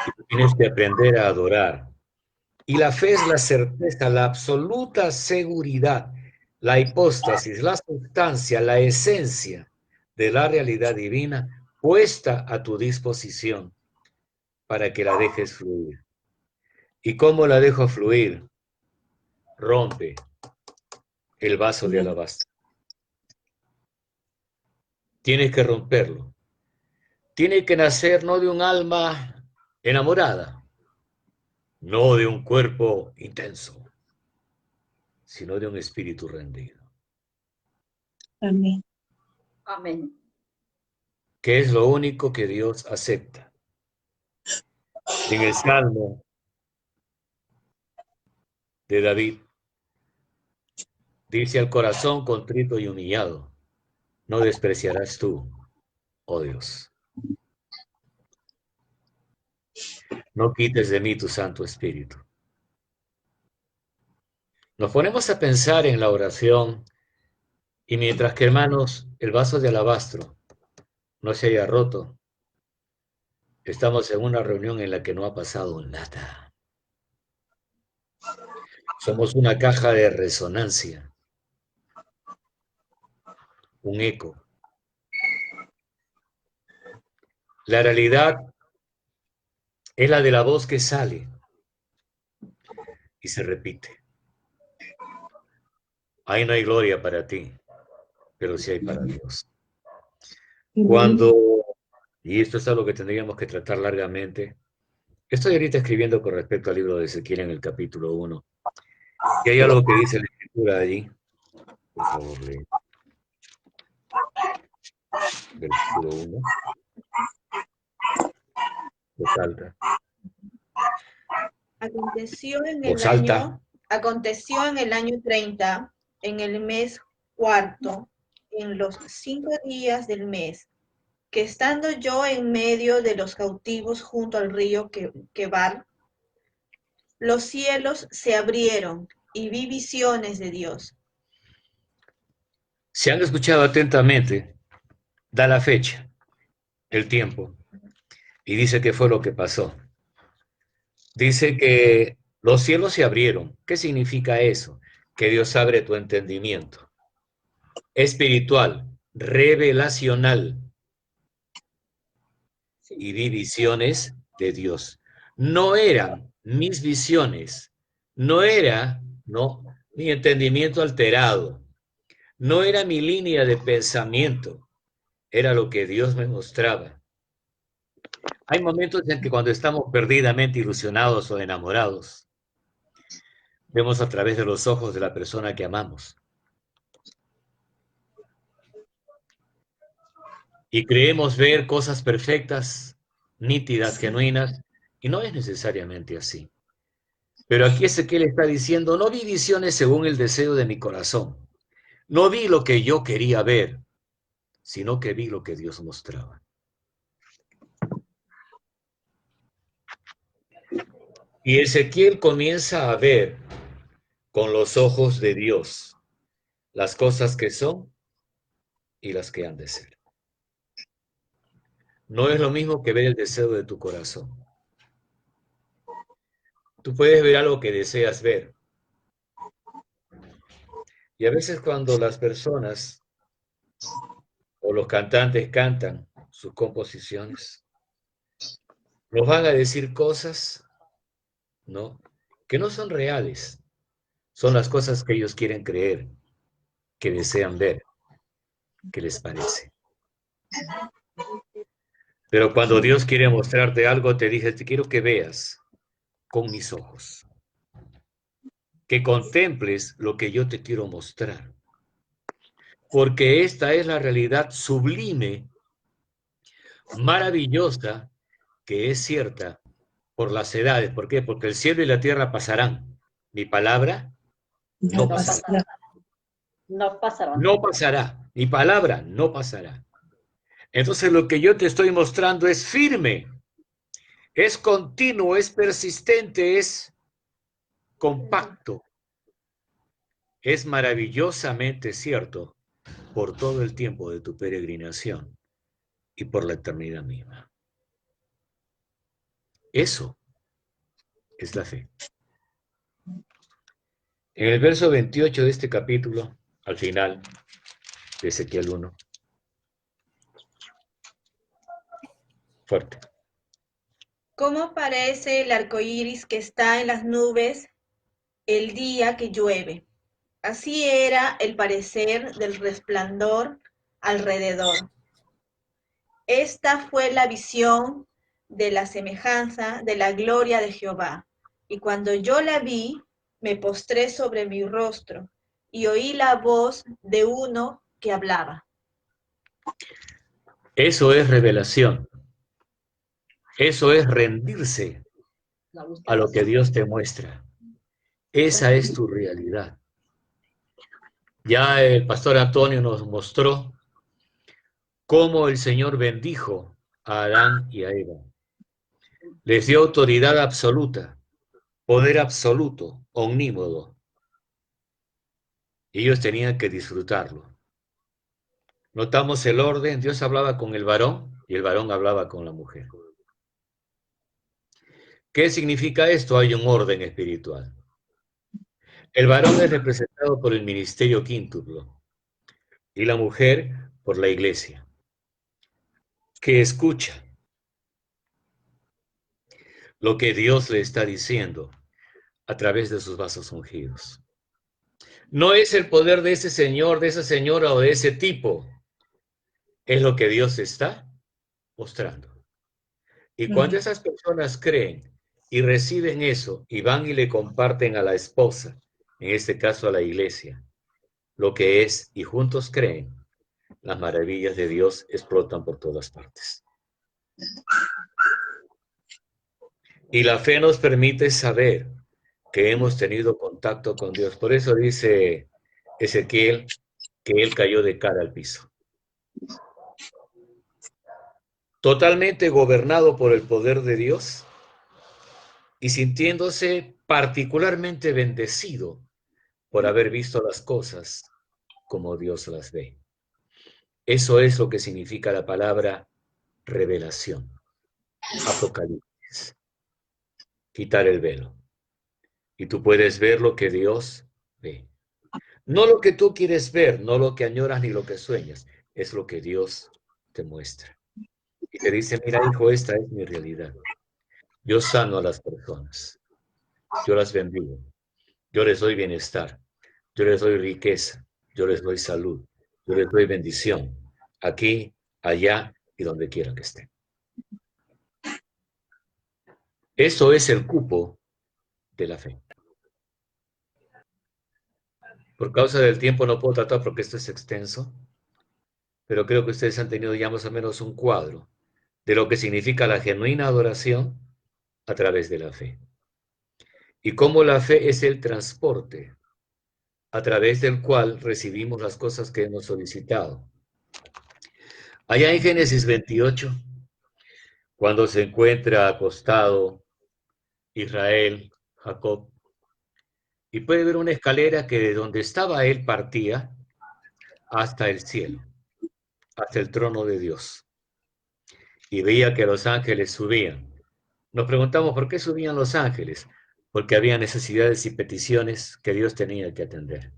Y tú tienes que aprender a adorar. Y la fe es la certeza, la absoluta seguridad, la hipóstasis, la sustancia, la esencia de la realidad divina puesta a tu disposición para que la dejes fluir. ¿Y cómo la dejo fluir? Rompe el vaso de alabastro. Tienes que romperlo. Tiene que nacer no de un alma enamorada, no de un cuerpo intenso, sino de un espíritu rendido. Amén. Amén. Que es lo único que Dios acepta. En el Salmo de David, dice al corazón contrito y humillado, no despreciarás tú, oh Dios. No quites de mí tu Santo Espíritu. Nos ponemos a pensar en la oración y mientras que, hermanos, el vaso de alabastro no se haya roto, estamos en una reunión en la que no ha pasado nada. Somos una caja de resonancia, un eco. La realidad es la de la voz que sale y se repite. Ahí no hay gloria para ti, pero sí hay para Dios. Cuando, y esto es algo que tendríamos que tratar largamente, estoy ahorita escribiendo con respecto al libro de Ezequiel en el capítulo 1, y hay algo que dice la escritura allí. Por favor, lee. Versículo 1. Resalta. Voz alta. Aconteció en el año 30, en el mes cuarto, en los 5 días del mes, que estando yo en medio de los cautivos junto al río Quebar, los cielos se abrieron y vi visiones de Dios. Si han escuchado atentamente, da la fecha, el tiempo, y dice qué fue lo que pasó. Dice que los cielos se abrieron. ¿Qué significa eso? Que Dios abre tu entendimiento. Espiritual, revelacional. Y vi visiones de Dios. No eran mis visiones, no era, mi entendimiento alterado, no era mi línea de pensamiento, era lo que Dios me mostraba. Hay momentos en que cuando estamos perdidamente ilusionados o enamorados, vemos a través de los ojos de la persona que amamos. Y creemos ver cosas perfectas, nítidas, genuinas, y no es necesariamente así. Pero aquí Ezequiel está diciendo, no vi visiones según el deseo de mi corazón. No vi lo que yo quería ver, sino que vi lo que Dios mostraba. Y Ezequiel comienza a ver con los ojos de Dios las cosas que son y las que han de ser. No es lo mismo que ver el deseo de tu corazón. Tú puedes ver algo que deseas ver. Y a veces cuando las personas o los cantantes cantan sus composiciones, nos van a decir cosas, ¿no?, que no son reales. Son las cosas que ellos quieren creer, que desean ver, que les parece. Pero cuando Dios quiere mostrarte algo, te dice, te quiero que veas con mis ojos, que contemples lo que yo te quiero mostrar. Porque esta es la realidad sublime, maravillosa, que es cierta por las edades. ¿Por qué? Porque el cielo y la tierra pasarán. Mi palabra no pasará. No pasará. No pasará. Mi palabra no pasará. Entonces lo que yo te estoy mostrando es firme, es continuo, es persistente, es compacto. Es maravillosamente cierto por todo el tiempo de tu peregrinación y por la eternidad misma. Eso es la fe. En el verso 28 de este capítulo, al final de Ezequiel 1, fuerte. ¿Cómo parece el arco iris que está en las nubes el día que llueve? Así era el parecer del resplandor alrededor. Esta fue la visión de la semejanza de la gloria de Jehová. Y cuando yo la vi, me postré sobre mi rostro y oí la voz de uno que hablaba. Eso es revelación. Eso es rendirse a lo que Dios te muestra. Esa es tu realidad. Ya el pastor Antonio nos mostró cómo el Señor bendijo a Adán y a Eva. Les dio autoridad absoluta, poder absoluto, omnímodo. Ellos tenían que disfrutarlo. Notamos el orden. Dios hablaba con el varón y el varón hablaba con la mujer. ¿Qué significa esto? Hay un orden espiritual. El varón es representado por el ministerio quíntuplo y la mujer por la iglesia, que escucha lo que Dios le está diciendo a través de sus vasos ungidos. No es el poder de ese señor, de esa señora o de ese tipo, es lo que Dios está mostrando. Y cuando esas personas creen y reciben eso y van y le comparten a la esposa, en este caso a la iglesia, lo que es, y juntos creen, las maravillas de Dios explotan por todas partes. Y la fe nos permite saber que hemos tenido contacto con Dios. Por eso dice Ezequiel que él cayó de cara al piso. Totalmente gobernado por el poder de Dios y sintiéndose particularmente bendecido por haber visto las cosas como Dios las ve. Eso es lo que significa la palabra revelación, apocalipsis, quitar el velo. Y tú puedes ver lo que Dios ve. No lo que tú quieres ver, no lo que añoras ni lo que sueñas, es lo que Dios te muestra. Y te dice, mira hijo, esta es mi realidad. Yo sano a las personas, yo las bendigo, yo les doy bienestar, yo les doy riqueza, yo les doy salud, yo les doy bendición, aquí, allá y donde quiera que estén. Eso es el cupo de la fe. Por causa del tiempo no puedo tratar porque esto es extenso, pero creo que ustedes han tenido ya más o menos un cuadro de lo que significa la genuina adoración a través de la fe. Y cómo la fe es el transporte a través del cual recibimos las cosas que hemos solicitado. Allá en Génesis 28, cuando se encuentra acostado Israel, Jacob, y puede ver una escalera que de donde estaba él partía hasta el cielo, hasta el trono de Dios. Y veía que los ángeles subían. Nos preguntamos por qué subían los ángeles, porque había necesidades y peticiones que Dios tenía que atender.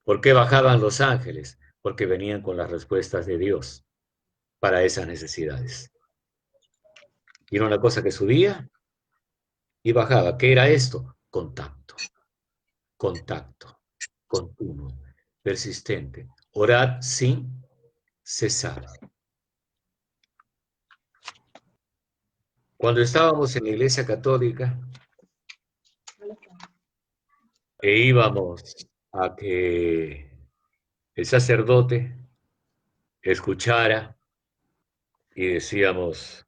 ¿Por qué bajaban los ángeles? Porque venían con las respuestas de Dios para esas necesidades. Y era una cosa que subía y bajaba. ¿Qué era esto? Contacto. Contacto. Continuo. Persistente. Orad sin cesar. Cuando estábamos en la Iglesia Católica e íbamos a que el sacerdote escuchara y decíamos,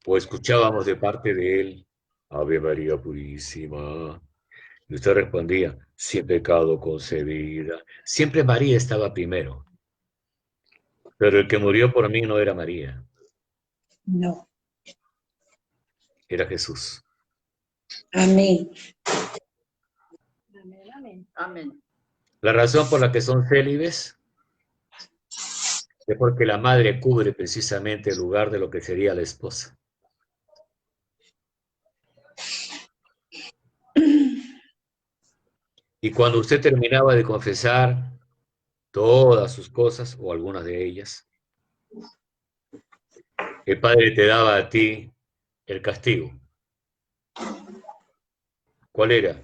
o escuchábamos de parte de él, Ave María Purísima, y usted respondía, sin pecado concebida. Siempre María estaba primero, pero el que murió por mí no era María, No. era Jesús. Amén. Amén, amén. Amén. La razón por la que son célibes es porque la madre cubre precisamente el lugar de lo que sería la esposa. Y cuando usted terminaba de confesar todas sus cosas, o algunas de ellas, el Padre te daba a ti el castigo. ¿Cuál era?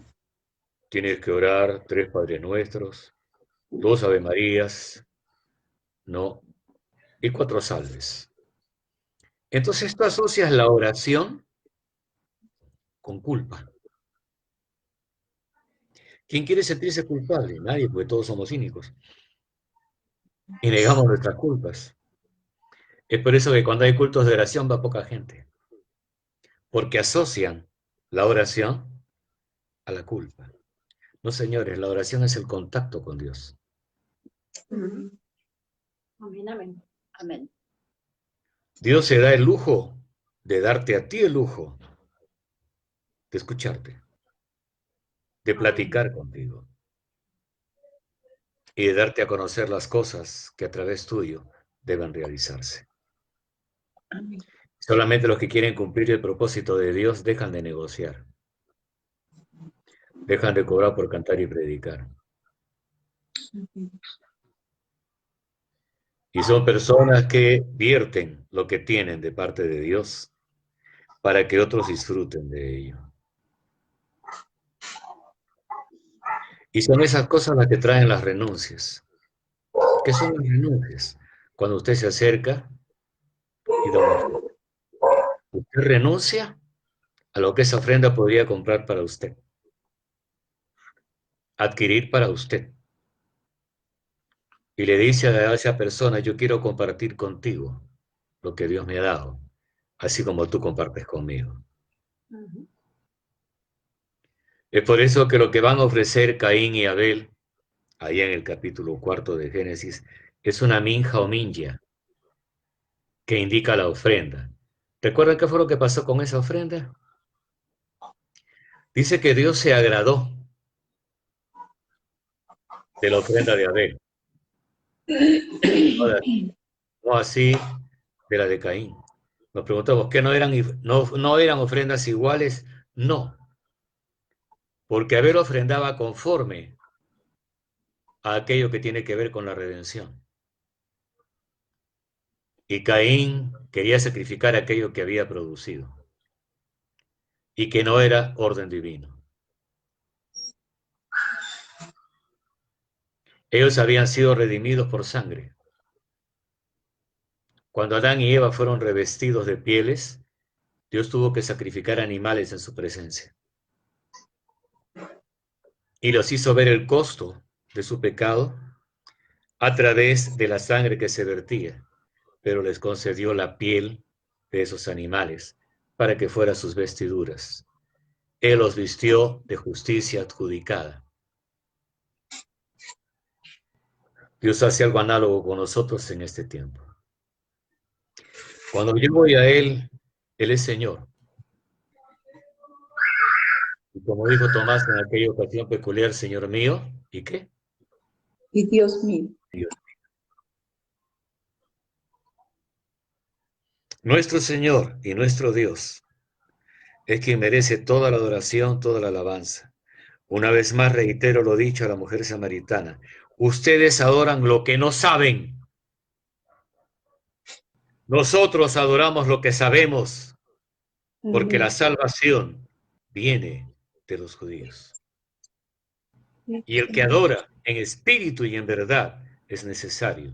Tienes que orar 3 Padres Nuestros, 2 Ave Marías, ¿no? Y 4 salves. Entonces tú asocias la oración con culpa. ¿Quién quiere sentirse culpable? Nadie, porque todos somos cínicos. Y negamos nuestras culpas. Es por eso que cuando hay cultos de oración va poca gente. Porque asocian la oración a la culpa. No, señores, la oración es el contacto con Dios. Amén, amén. Amén. Dios se da el lujo de darte a ti el lujo de escucharte, de platicar contigo y de darte a conocer las cosas que a través tuyo deben realizarse. Amén. Solamente los que quieren cumplir el propósito de Dios dejan de negociar, dejan de cobrar por cantar y predicar. Y son personas que vierten lo que tienen de parte de Dios para que otros disfruten de ello. Y son esas cosas las que traen las renuncias. ¿Qué son las renuncias? Cuando usted se acerca y da una ofrenda. Usted renuncia a lo que esa ofrenda podría comprar para usted, adquirir para usted. Y le dice a esa persona, yo quiero compartir contigo lo que Dios me ha dado, así como tú compartes conmigo. Es por eso que lo que van a ofrecer Caín y Abel, allá en el capítulo 4 de Génesis, es una minja o minja, que indica la ofrenda. ¿Recuerdan qué fue lo que pasó con esa ofrenda? Dice que Dios se agradó de la ofrenda de Abel. No así de la de Caín. Nos preguntamos, ¿qué no eran ofrendas iguales? No, porque Abel ofrendaba conforme a aquello que tiene que ver con la redención. Y Caín quería sacrificar aquello que había producido y que no era orden divino. Ellos habían sido redimidos por sangre. Cuando Adán y Eva fueron revestidos de pieles, Dios tuvo que sacrificar animales en su presencia. Y los hizo ver el costo de su pecado a través de la sangre que se vertía, pero les concedió la piel de esos animales para que fueran sus vestiduras. Él los vistió de justicia adjudicada. Dios hace algo análogo con nosotros en este tiempo. Cuando yo voy a Él, Él es Señor. Y como dijo Tomás en aquella ocasión peculiar, Señor mío, ¿y qué? Y Dios mío. Dios. Nuestro Señor y nuestro Dios es quien merece toda la adoración, toda la alabanza. Una vez más reitero lo dicho a la mujer samaritana. Ustedes adoran lo que no saben. Nosotros adoramos lo que sabemos, porque la salvación viene de los judíos. Y el que adora en espíritu y en verdad es necesario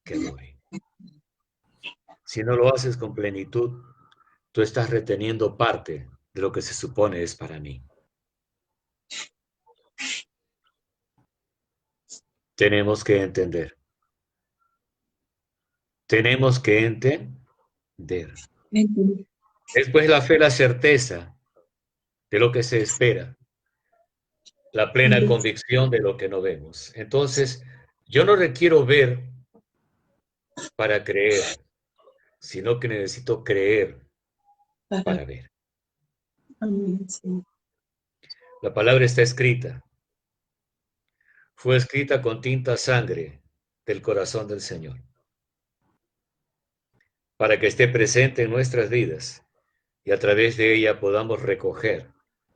que adore. Si no lo haces con plenitud, tú estás reteniendo parte de lo que se supone es para mí. Tenemos que entender. Tenemos que entender. Es pues la fe, la certeza de lo que se espera, la plena convicción de lo que no vemos. Entonces, yo no requiero ver para creer, sino que necesito creer para ver. La palabra está escrita. Fue escrita con tinta sangre del corazón del Señor, para que esté presente en nuestras vidas y a través de ella podamos recoger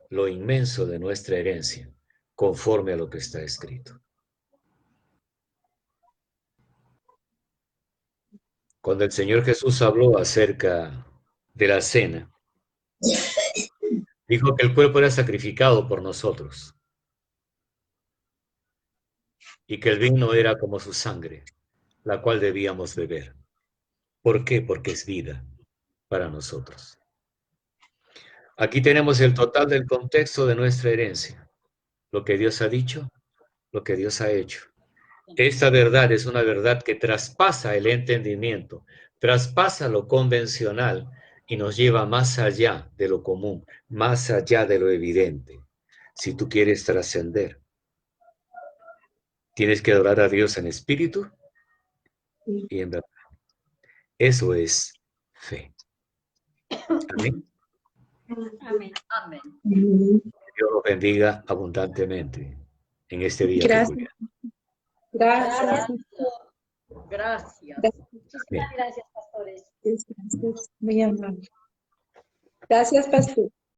lo inmenso de nuestra herencia, conforme a lo que está escrito. Cuando el Señor Jesús habló acerca de la cena, dijo que el cuerpo era sacrificado por nosotros y que el vino era como su sangre, la cual debíamos beber. ¿Por qué? Porque es vida para nosotros. Aquí tenemos el total del contexto de nuestra herencia, lo que Dios ha dicho, lo que Dios ha hecho. Esta verdad es una verdad que traspasa el entendimiento, traspasa lo convencional y nos lleva más allá de lo común, más allá de lo evidente. Si tú quieres trascender, tienes que adorar a Dios en espíritu y en verdad. Eso es fe. Amén. Amén. Amén. Dios los bendiga abundantemente en este día peculiar. Gracias. Gracias. Bien. Muchísimas gracias, pastores. Gracias. Muy amable. Gracias, pastor.